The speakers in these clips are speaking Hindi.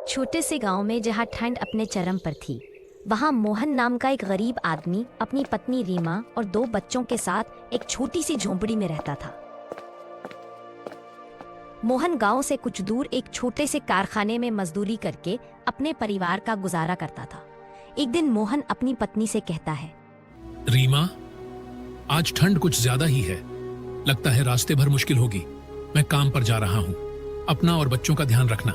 छोटे से गांव में जहां ठंड अपने चरम पर थी, वहां मोहन नाम का एक गरीब आदमी अपनी पत्नी रीमा और 2 बच्चों के साथ एक छोटी सी झोंपड़ी में रहता था। मोहन गांव से कुछ दूर एक छोटे से कारखाने में मजदूरी करके अपने परिवार का गुजारा करता था। एक दिन मोहन अपनी पत्नी से कहता है, रीमा, आज ठंड कुछ ज्यादा ही है। लगता है रास्ते भर मुश्किल होगी। मैं काम पर जा रहा हूँ। अपना और बच्चों का ध्यान रखना।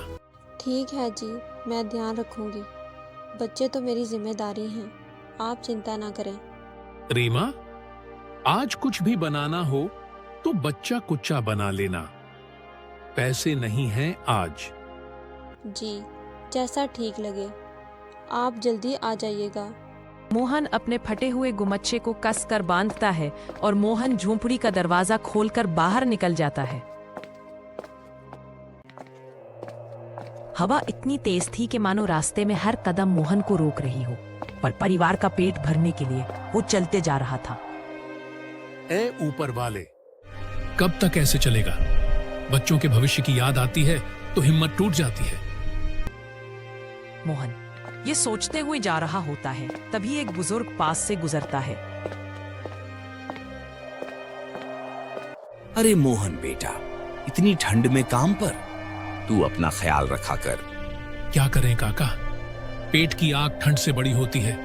ठीक है जी, मैं ध्यान रखूंगी। बच्चे तो मेरी जिम्मेदारी हैं, आप चिंता ना करें। रीमा, आज कुछ भी बनाना हो तो बच्चा कुच्चा बना लेना। पैसे नहीं हैं आज। जी, जैसा ठीक लगे। आप जल्दी आ जाइएगा। मोहन अपने फटे हुए गुमच्छे को कसकर बांधता है और मोहन झोंपड़ी का दरवाजा खोलकर बाहर निकल जाता है। हवा इतनी तेज थी कि मानो रास्ते में हर कदम मोहन को रोक रही हो, पर परिवार का पेट भरने के लिए वो चलते जा रहा था। ए ऊपर वाले, कब तक ऐसे चलेगा? बच्चों के भविष्य की याद आती है तो हिम्मत टूट जाती है। मोहन ये सोचते हुए जा रहा होता है, तभी एक बुजुर्ग पास से गुजरता है। अरे मोहन बेटा, इतनी ठंड में काम पर, तू अपना ख्याल रखा कर। क्या करें काका, पेट की आग ठंड से बड़ी होती है,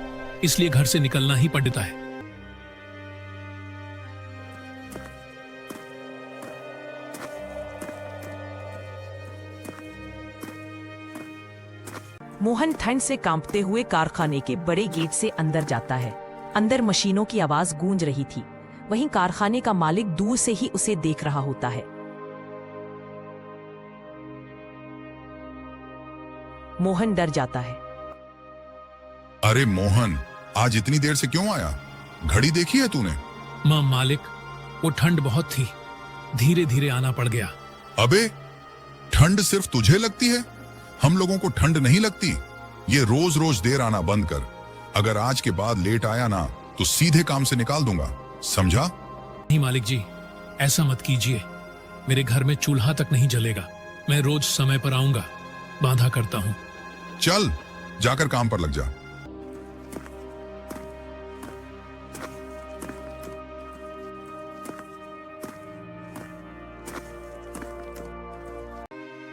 इसलिए घर से निकलना ही पड़ता है। मोहन ठंड से कांपते हुए कारखाने के बड़े गेट से अंदर जाता है। अंदर मशीनों की आवाज गूंज रही थी। वहीं कारखाने का मालिक दूर से ही उसे देख रहा होता है। मोहन डर जाता है। अरे मोहन, आज इतनी देर से क्यों आया? घड़ी देखी है तूने? मालिक, वो ठंड बहुत थी, धीरे धीरे आना पड़ गया। अबे, ठंड सिर्फ तुझे लगती है, हम लोगों को ठंड नहीं लगती। ये रोज रोज देर आना बंद कर। अगर आज के बाद लेट आया ना तो सीधे काम से निकाल दूंगा, समझा? नहीं मालिक जी, ऐसा मत कीजिए। मेरे घर में चूल्हा तक नहीं जलेगा। मैं रोज समय पर आऊंगा, बाधा करता हूँ। चल, जाकर काम पर लग जा।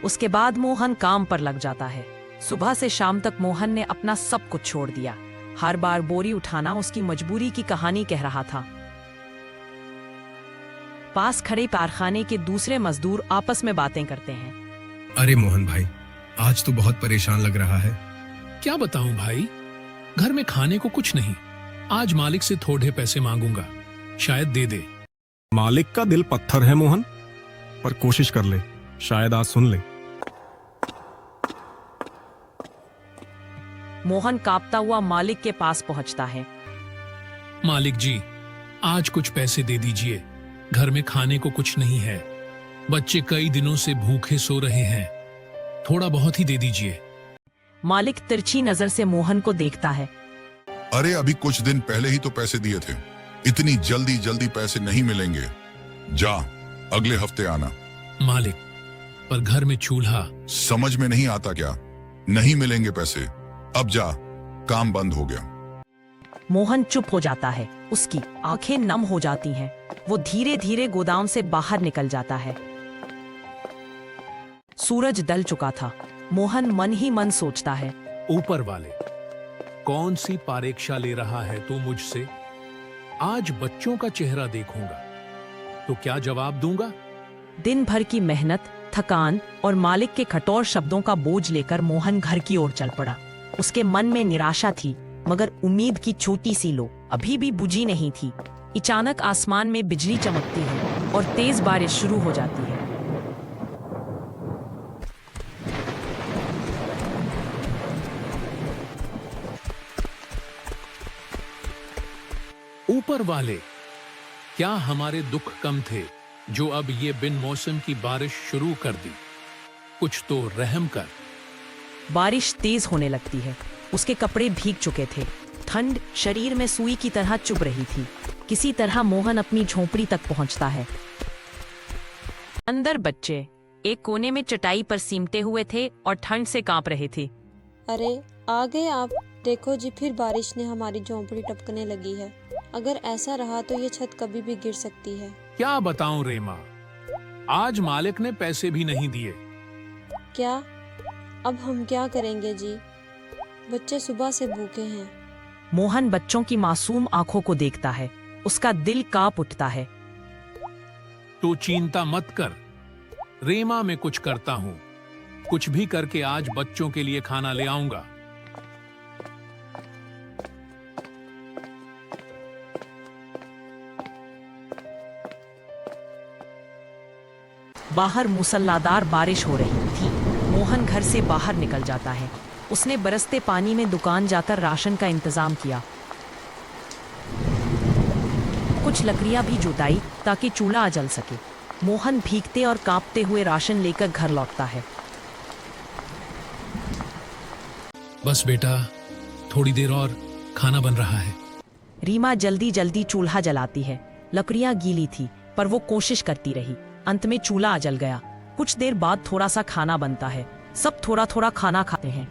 उसके बाद मोहन काम पर लग जाता है। सुबह से शाम तक मोहन ने अपना सब कुछ छोड़ दिया। हर बार बोरी उठाना उसकी मजबूरी की कहानी कह रहा था। पास खड़े कारखाने के दूसरे मजदूर आपस में बातें करते हैं। अरे मोहन भाई, आज तो बहुत परेशान लग रहा है। क्या बताऊं भाई, घर में खाने को कुछ नहीं। आज मालिक से थोड़े पैसे मांगूंगा, शायद दे दे। मालिक का दिल पत्थर है मोहन, पर कोशिश कर ले, शायद आज सुन ले। मोहन कांपता हुआ मालिक के पास पहुंचता है। मालिक जी, आज कुछ पैसे दे दीजिए। घर में खाने को कुछ नहीं है। बच्चे कई दिनों से भूखे सो रहे हैं। थोड़ा बहुत ही दे दीजिए। मालिक तिरछी नजर से मोहन को देखता है। अरे अभी कुछ दिन पहले ही तो पैसे दिए थे, इतनी जल्दी जल्दी पैसे नहीं मिलेंगे। जा, अगले हफ्ते आना। मालिक, पर घर में चूल्हा। समझ में नहीं आता क्या? नहीं मिलेंगे पैसे। अब जा, काम बंद हो गया। मोहन चुप हो जाता है। उसकी आंखें नम हो जाती हैं। वो धीरे धीरे गोदाम से बाहर निकल जाता है। सूरज ढल चुका था। मोहन मन ही मन सोचता है, ऊपर वाले, कौन सी परीक्षा ले रहा है तू मुझसे? आज बच्चों का चेहरा देखूंगा तो क्या जवाब दूंगा? दिन भर की मेहनत, थकान और मालिक के कठोर शब्दों का बोझ लेकर मोहन घर की ओर चल पड़ा। उसके मन में निराशा थी, मगर उम्मीद की छोटी सी लो अभी भी बुझी नहीं थी। अचानक आसमान में बिजली चमकती है और तेज बारिश शुरू हो जाती है। ऊपर वाले, क्या हमारे दुख कम थे जो अब ये बिन मौसम की बारिश शुरू कर दी? कुछ तो रहम कर। बारिश तेज होने लगती है। उसके कपड़े भीग चुके थे। ठंड शरीर में सुई की तरह चुभ रही थी। किसी तरह मोहन अपनी झोंपड़ी तक पहुंचता है। अंदर बच्चे एक कोने में चटाई पर सिमटे हुए थे और ठंड से कांप रहे थे। अरे आ गए आप। देखो जी, फिर बारिश ने हमारी झोंपड़ी टपकने लगी है। अगर ऐसा रहा तो ये छत कभी भी गिर सकती है। क्या बताऊं रेमा, आज मालिक ने पैसे भी नहीं दिए। क्या? अब हम क्या करेंगे जी? बच्चे सुबह से भूखे हैं। मोहन बच्चों की मासूम आंखों को देखता है, उसका दिल कांप उठता है। तो चिंता मत कर रेमा, मैं कुछ करता हूँ। कुछ भी करके आज बच्चों के लिए खाना ले आऊंगा। बाहर मूसलाधार बारिश हो रही थी। मोहन घर से बाहर निकल जाता है। उसने बरसते पानी में दुकान जाकर राशन का इंतजाम किया। कुछ लकड़ियां भी जुटाई ताकि चूल्हा जल सके। मोहन भीगते और कांपते हुए राशन लेकर घर लौटता है। बस बेटा, थोड़ी देर और, खाना बन रहा है। रीमा जल्दी जल्दी चूल्हा जलाती है। लकड़ियां गीली थी पर वो कोशिश करती रही। अंत में चूल्हा जल गया। कुछ देर बाद थोड़ा सा खाना बनता है। सब थोड़ा थोड़ा खाना खाते हैं।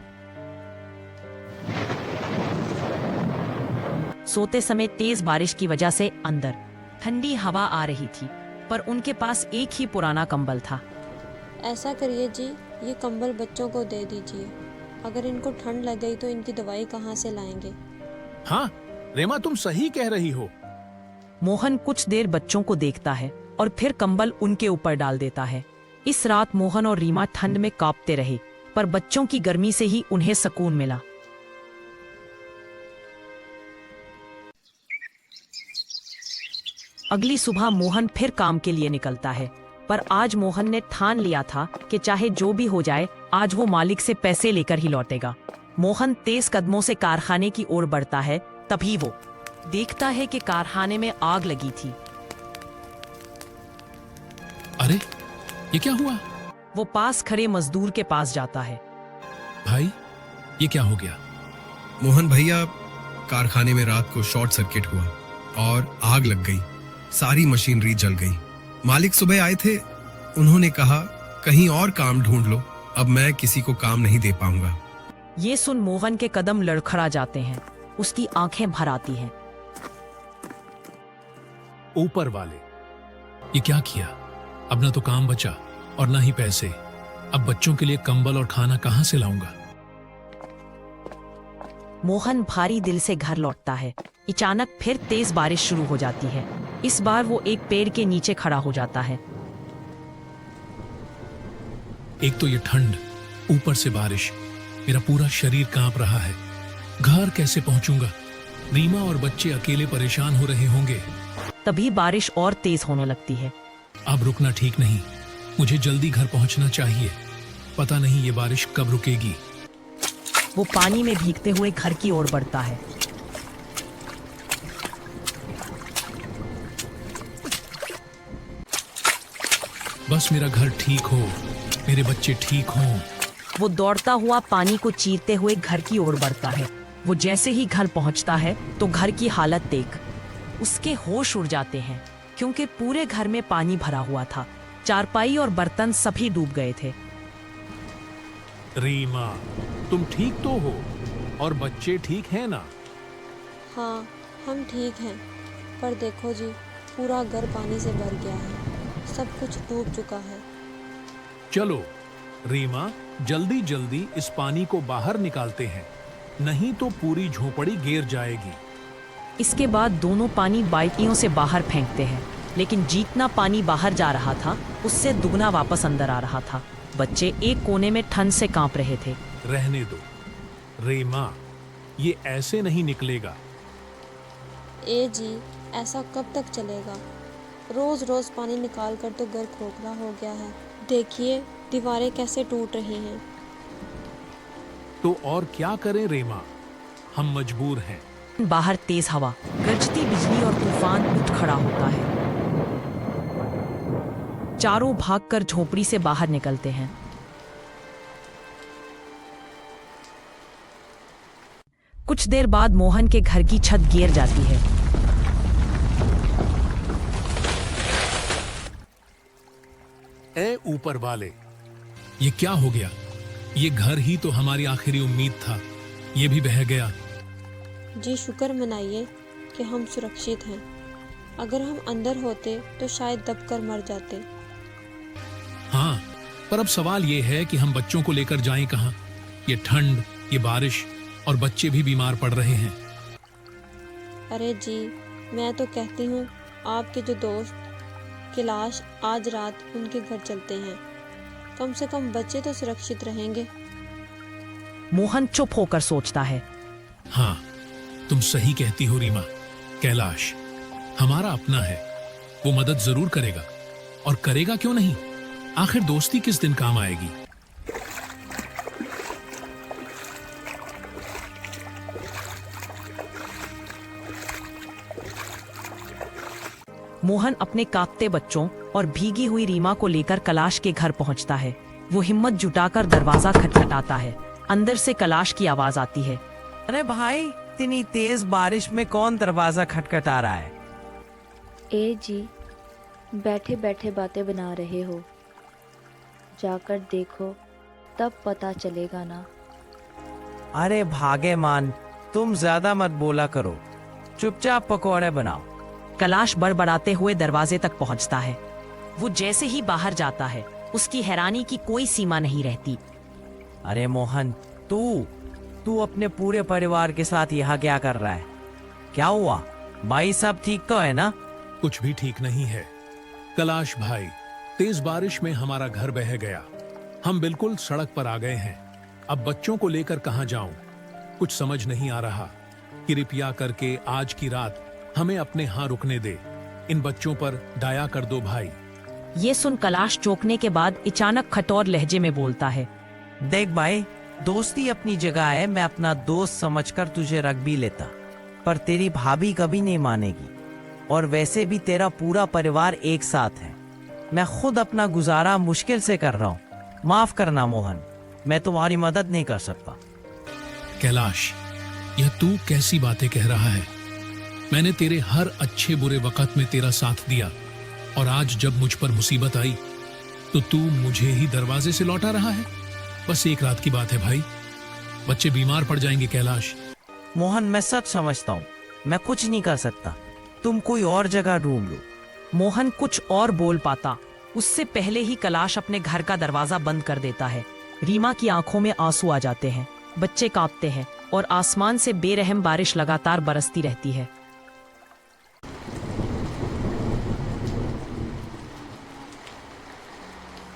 सोते समय तेज बारिश की वजह से अंदर ठंडी हवा आ रही थी, पर उनके पास एक ही पुराना कंबल था। ऐसा करिए जी, ये कंबल बच्चों को दे दीजिए। अगर इनको ठंड लग गई तो इनकी दवाई कहाँ से लाएंगे? हाँ रेमा, तुम सही कह रही हो। मोहन कुछ देर बच्चों को देखता है और फिर कंबल उनके ऊपर डाल देता है। इस रात मोहन और रीमा ठंड में कांपते रहे, पर बच्चों की गर्मी से ही उन्हें सुकून मिला। अगली सुबह मोहन फिर काम के लिए निकलता है, पर आज मोहन ने ठान लिया था कि चाहे जो भी हो जाए, आज वो मालिक से पैसे लेकर ही लौटेगा। मोहन तेज कदमों से कारखाने की ओर बढ़ता है। तभी वो देखता है कि कारखाने में आग लगी थी। अरे ये क्या हुआ? वो पास खड़े मजदूर के पास जाता है। भाई, ये क्या हो गया? मोहन भैया, कारखाने में रात को शॉर्ट सर्किट हुआ और आग लग गई। सारी मशीनरी जल गई। मालिक सुबह आए थे, उन्होंने कहा कहीं और काम ढूंढ लो, अब मैं किसी को काम नहीं दे पाऊंगा। ये सुन मोहन के कदम लड़खड़ा जाते हैं। उसकी आंखें भर आती हैं। ऊपर वाले, ये क्या किया? अब ना तो काम बचा और ना ही पैसे। अब बच्चों के लिए कंबल और खाना कहां से लाऊंगा? मोहन भारी दिल से घर लौटता है। अचानक फिर तेज बारिश शुरू हो जाती है। इस बार वो एक पेड़ के नीचे खड़ा हो जाता है। एक तो ये ठंड, ऊपर से बारिश, मेरा पूरा शरीर कांप रहा है। घर कैसे पहुंचूंगा? रीमा और बच्चे अकेले परेशान हो रहे होंगे। तभी बारिश और तेज होने लगती है। अब रुकना ठीक नहीं, मुझे जल्दी घर पहुंचना चाहिए। पता नहीं ये बारिश कब रुकेगी। वो पानी में भीगते हुए घर की ओर बढ़ता है। बस मेरा घर ठीक हो, मेरे बच्चे ठीक हों। वो दौड़ता हुआ पानी को चीरते हुए घर की ओर बढ़ता है। वो जैसे ही घर पहुंचता है तो घर की हालत देख उसके होश उड़ जाते हैं, क्योंकि पूरे घर में पानी भरा हुआ था। चारपाई और बर्तन सभी डूब गए थे। रीमा, तुम ठीक तो हो? और बच्चे ठीक हैं ना? हाँ, हम ठीक हैं। पर देखो जी, पूरा घर पानी से भर गया है। सब कुछ डूब चुका है। चलो रीमा, जल्दी जल्दी इस पानी को बाहर निकालते हैं, नहीं तो पूरी झोपड़ी गिर जाएगी। इसके बाद दोनों पानी बाल्टियों से बाहर फेंकते हैं, लेकिन जितना पानी बाहर जा रहा था उससे दुगना वापस अंदर आ रहा था। बच्चे एक कोने में ठंड से कांप रहे थे। रहने दो रीमा, ये ऐसे नहीं निकलेगा। ए जी, ऐसा कब तक चलेगा? रोज रोज पानी निकाल कर तो घर खोखला हो गया है। देखिए दीवारें कैसे टूट रही हैं। तो और क्या करें रीमा, हम मजबूर हैं। बाहर तेज हवा, गरजती बिजली और तूफान उठ खड़ा होता है। चारों भागकर झोपड़ी से बाहर निकलते हैं। कुछ देर बाद मोहन के घर की छत गिर जाती है। ए ऊपर वाले, ये क्या हो गया? ये घर ही तो हमारी आखिरी उम्मीद था, ये भी बह गया। जी शुक्र मनाइए कि हम सुरक्षित हैं। अगर हम अंदर होते तो शायद दबकर मर जाते। हाँ, पर अब सवाल ये है कि हम बच्चों को लेकर जाएं कहाँ? ये ठंड, ये बारिश और बच्चे भी बीमार पड़ रहे हैं। अरे जी, मैं तो कहती हूँ आपके जो दोस्त कैलाश, आज रात उनके घर चलते हैं। कम से कम बच्चे तो सुरक्षित रहेंगे। मोहन चुप होकर सोचता है। हाँ, तुम सही कहती हो रीमा। कैलाश हमारा अपना है, वो मदद जरूर करेगा, और करेगा क्यों नहीं? आखिर दोस्ती किस दिन काम आएगी। मोहन अपने कांपते बच्चों और भीगी हुई रीमा को लेकर कैलाश के घर पहुंचता है। वो हिम्मत जुटाकर दरवाजा खटखटाता है। अंदर से कैलाश की आवाज आती है। अरे भाई, इतनी तेज बारिश में कौन दरवाजा खटखटा रहा है? ए जी, बैठे बैठे बातें बना रहे हो, जाकर देखो तब पता चलेगा ना। अरे भागे मान, तुम ज्यादा मत बोला करो, चुपचाप पकौड़े बनाओ। कैलाश बड़बड़ाते हुए दरवाजे तक पहुंचता है। वो जैसे ही बाहर जाता है, उसकी हैरानी की कोई सीमा नहीं रहती। अरे मोहन, तू अपने पूरे परिवार के साथ यहाँ क्या कर रहा है? क्या हुआ भाई, सब ठीक तो है ना? कुछ भी ठीक नहीं है कैलाश भाई। तेज बारिश में हमारा घर बह गया, हम बिल्कुल सड़क पर आ गए हैं। अब बच्चों को लेकर कहां जाऊं, कुछ समझ नहीं आ रहा। कृपया करके आज की रात हमें अपने यहाँ रुकने दे। इन बच्चों पर दया कर दो भाई। ये सुन कैलाश चौंकने के बाद अचानक खटौर लहजे में बोलता है। देख भाई, दोस्ती अपनी जगह है, मैं अपना दोस्त समझकर तुझे रख भी लेता, पर तेरी भाभी कभी नहीं मानेगी। और वैसे भी तेरा पूरा परिवार एक साथ है। मैं खुद अपना गुजारा मुश्किल से कर रहा हूँ। माफ करना मोहन, मैं तुम्हारी मदद नहीं कर सकता। कैलाश, यह तू कैसी बातें कह रहा है? मैंने तेरे हर अच्छे बुरे वक्त में तेरा साथ दिया, और आज जब मुझ पर मुसीबत आई तो तू मुझे ही दरवाजे से लौटा रहा है। बस एक रात की बात है भाई, बच्चे बीमार पड़ जाएंगे। कैलाश मोहन, मैं सच समझता हूँ, मैं कुछ नहीं कर सकता, तुम कोई और जगह ढूंढ लो। मोहन कुछ और बोल पाता, उससे पहले ही कैलाश अपने घर का दरवाजा बंद कर देता है। रीमा की आंखों में आंसू आ जाते हैं, बच्चे कांपते हैं और आसमान से बेरहम बारिश लगातार बरसती रहती है।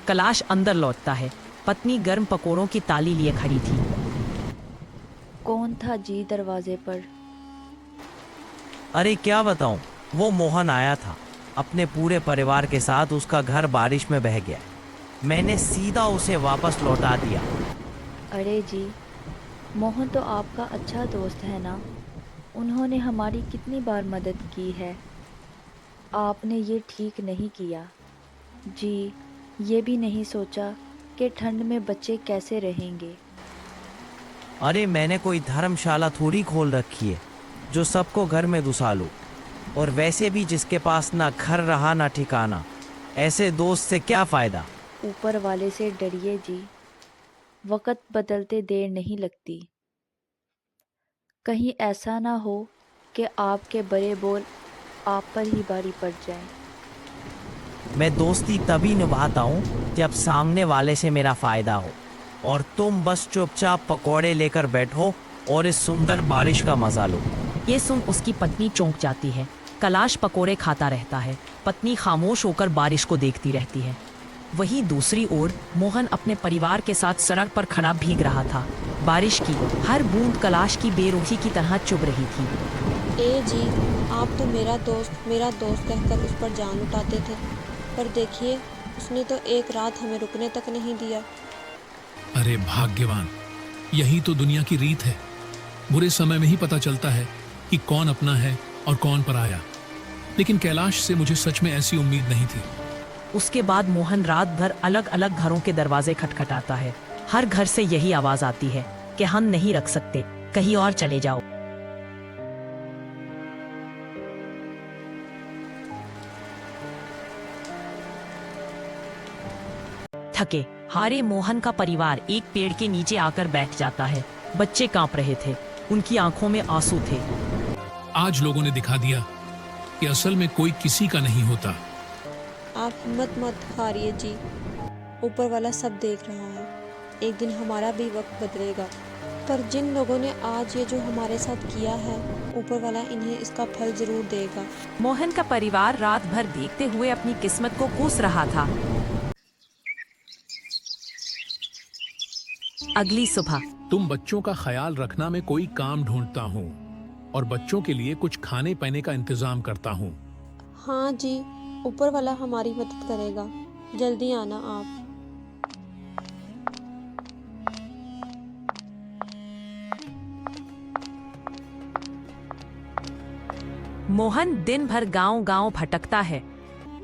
कैलाश अंदर लौटता है। पत्नी गर्म पकोड़ों की ताली लिए खड़ी थी। कौन था जी दरवाजे पर? अरे क्या बताऊं, वो मोहन आया था, अपने पूरे परिवार के साथ। उसका घर बारिश में बह गया, मैंने सीधा उसे वापस लौटा दिया। अरे जी, मोहन तो आपका अच्छा दोस्त है ना, उन्होंने हमारी कितनी बार मदद की है। आपने ये ठीक नहीं किया जी। ये भी नहीं सोचा कि ठंड में बच्चे कैसे रहेंगे। अरे मैंने कोई धर्मशाला थोड़ी खोल रखी है जो सबको घर में घुसा लो। और वैसे भी जिसके पास ना घर रहा ना ठिकाना, ऐसे दोस्त से क्या फायदा। ऊपर वाले से डरिए जी, वक्त बदलते देर नहीं लगती। कहीं ऐसा ना हो कि आपके बड़े बोल आप पर ही भारी पड़ जाए। मैं दोस्ती तभी निभाता हूँ जब सामने वाले से मेरा फायदा हो, और तुम बस चुपचाप पकौड़े लेकर बैठो और इस सुंदर बारिश का मजा लो। ये सुन उसकी पत्नी चौंक जाती है। कैलाश पकोड़े खाता रहता है, पत्नी खामोश होकर बारिश को देखती रहती है। वहीं दूसरी ओर मोहन अपने परिवार के साथ सड़क पर खड़ा भीग रहा था। बारिश की हर बूंद कैलाश की बेरुखी की तरह चुभ रही थी। ए जी, आप तो मेरा दोस्त कहकर उस पर जान उठाते थे, पर देखिए उसने तो एक रात हमें रुकने तक नहीं दिया। अरे भाग्यवान, यही तो दुनिया की रीत है। बुरे समय में ही पता चलता है कि कौन अपना है और कौन पराया। लेकिन कैलाश से मुझे सच में ऐसी उम्मीद नहीं थी। उसके बाद मोहन रात भर अलग अलग घरों के दरवाजे खटखटाता है। हर घर से यही आवाज आती है कि हम नहीं रख सकते, कहीं और चले जाओ। थके हारे मोहन का परिवार एक पेड़ के नीचे आकर बैठ जाता है। बच्चे कांप रहे थे, उनकी आंखों में आंसू थे। आज लोगों ने दिखा दिया कि असल में कोई किसी का नहीं होता। आप हिम्मत मत हारिए जी, ऊपर वाला सब देख रहा है। एक दिन हमारा भी वक्त बदलेगा, पर जिन लोगों ने आज ये जो हमारे साथ किया है, ऊपर वाला इन्हें इसका फल जरूर देगा। मोहन का परिवार रात भर देखते हुए अपनी किस्मत को कोस रहा था। अगली सुबह तुम बच्चों का ख्याल रखना, मैं कोई काम ढूंढता हूँ और बच्चों के लिए कुछ खाने पीने का इंतजाम करता हूँ। हाँ जी, ऊपर वाला हमारी मदद करेगा। जल्दी आना आप। मोहन दिन भर गांव-गांव भटकता है।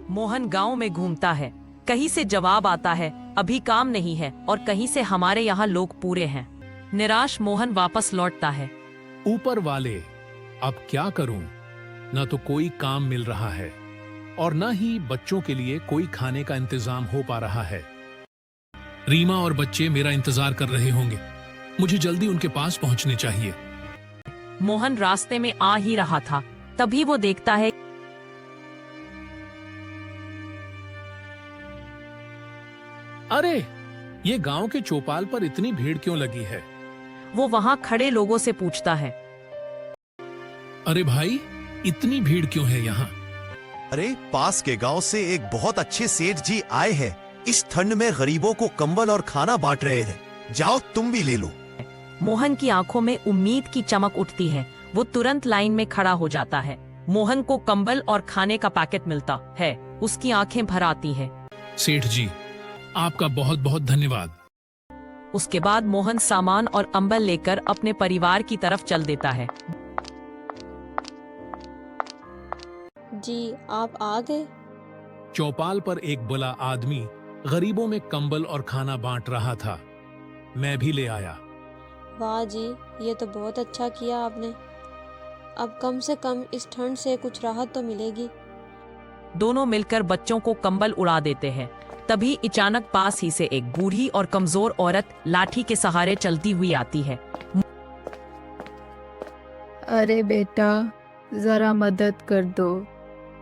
मोहन गांव में घूमता है, कहीं से जवाब आता है अभी काम नहीं है, और कहीं से हमारे यहाँ लोग पूरे हैं। निराश मोहन वापस लौटता है। ऊपर वाले, अब क्या करूं? न तो कोई काम मिल रहा है और न ही बच्चों के लिए कोई खाने का इंतजाम हो पा रहा है। रीमा और बच्चे मेरा इंतजार कर रहे होंगे, मुझे जल्दी उनके पास पहुंचने चाहिए। मोहन रास्ते में आ ही रहा था, तभी वो देखता है अरे, ये गांव के चौपाल पर इतनी भीड़ क्यों लगी है? वो वहाँ खड़े लोगों से पूछता है। अरे भाई, इतनी भीड़ क्यों है यहाँ? अरे, पास के गांव से एक बहुत अच्छे सेठ जी आए हैं। इस ठंड में गरीबों को कंबल और खाना बांट रहे हैं। जाओ, तुम भी ले लो। मोहन की आंखों में उम्मीद की चमक उठती है। वो तुरंत लाइन में खड़ा हो जाता है। मोहन को कंबल और खाने का पैकेट मिलता है। उसकी आंखें भर आती हैं। सेठ जी, आपका बहुत बहुत धन्यवाद। उसके बाद मोहन सामान और कंबल लेकर अपने परिवार की तरफ चल देता है। जी, आप आ गए। चौपाल पर एक बुला आदमी गरीबों में कंबल और खाना बांट रहा था। मैं भी ले आया। वाह जी, ये तो बहुत अच्छा किया आपने। अब कम से कम इस ठंड से कुछ राहत तो मिलेगी। दोनों मिलकर बच्चों को कंबल उड़ा देते हैं। तभी अचानक पास ही से एक बूढ़ी और कमजोर औरत लाठी के सहारे चलती हुई आती है। अरे बेटा, जरा मदद कर दो,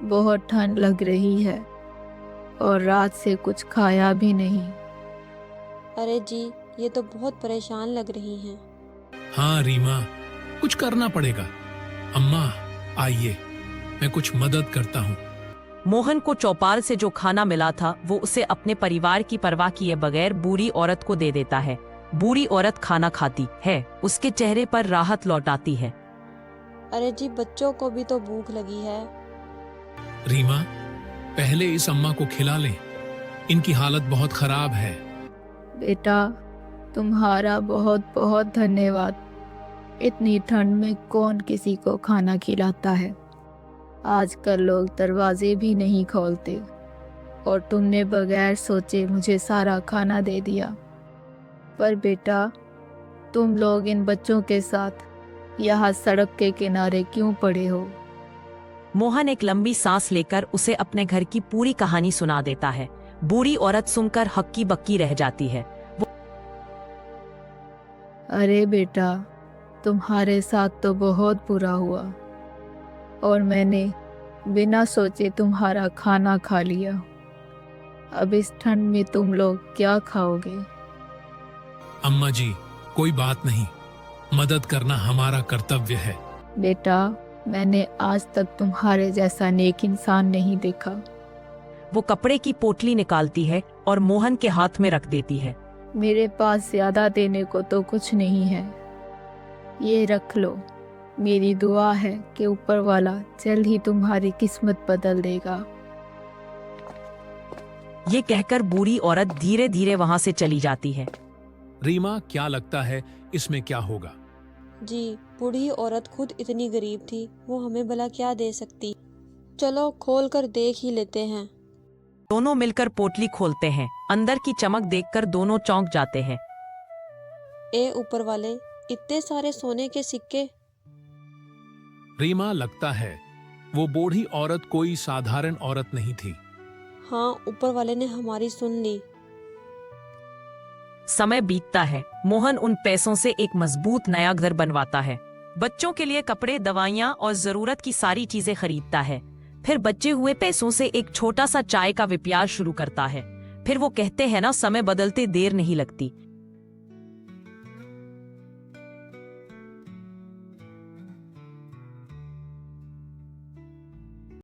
बहुत ठंड लग रही है और रात से कुछ खाया भी नहीं। अरे जी, ये तो बहुत परेशान लग रही हैं। हाँ रीमा, कुछ करना पड़ेगा। अम्मा, आइए, मैं कुछ मदद करता हूँ। मोहन को चौपाल से जो खाना मिला था वो उसे अपने परिवार की परवाह किए बगैर बूढ़ी औरत को दे देता है। बूढ़ी औरत खाना खाती है, उसके चेहरे पर राहत लौट आती है। अरे जी, बच्चों को भी तो भूख लगी है। रीमा, पहले इस अम्मा को खिला लें, इनकी हालत बहुत खराब है। बेटा, तुम्हारा बहुत बहुत धन्यवाद। इतनी ठंड में कौन किसी को खाना खिलाता है? आजकल लोग दरवाजे भी नहीं खोलते और तुमने बगैर सोचे मुझे सारा खाना दे दिया। पर बेटा, तुम लोग इन बच्चों के साथ यहाँ सड़क के किनारे क्यों पड़े हो? मोहन एक लंबी सांस लेकर उसे अपने घर की पूरी कहानी सुना देता है। बूढ़ी औरत सुनकर हक्की बक्की रह जाती है। अरे बेटा, तुम्हारे साथ तो बहुत बुरा हुआ और मैंने बिना सोचे तुम्हारा खाना खा लिया। अब इस ठंड में तुम लोग क्या खाओगे? अम्मा जी, कोई बात नहीं, मदद करना हमारा कर्तव्य है। बेटा, मैंने आज तक तुम्हारे जैसा नेक इंसान नहीं देखा। वो कपड़े की पोटली निकालती है और मोहन के हाथ में रख देती है। मेरे पास ज्यादा देने को तो कुछ नहीं है, ये रख लो। मेरी दुआ है कि ऊपर वाला जल्द ही तुम्हारी किस्मत बदल देगा। ये कहकर बूढ़ी औरत धीरे धीरे वहाँ से चली जाती है। रीमा, क्या लगता है इसमें क्या होगा? जी, बूढ़ी औरत खुद इतनी गरीब थी, वो हमें भला क्या दे सकती। चलो खोल कर देख ही लेते हैं। दोनों मिलकर पोटली खोलते हैं। अंदर की चमक देखकर दोनों चौंक जाते हैं। ए ऊपर वाले, इतने सारे सोने के सिक्के। रीमा, लगता है वो बूढ़ी औरत कोई साधारण औरत नहीं थी। हाँ, ऊपर वाले ने हमारी सुन ली। समय बीतता है। मोहन उन पैसों से एक मजबूत नया घर बनवाता है। बच्चों के लिए कपड़े, दवाइयाँ और जरूरत की सारी चीजें खरीदता है। फिर बचे हुए पैसों से एक छोटा सा चाय का व्यापार शुरू करता है। फिर वो कहते हैं ना, समय बदलते देर नहीं लगती।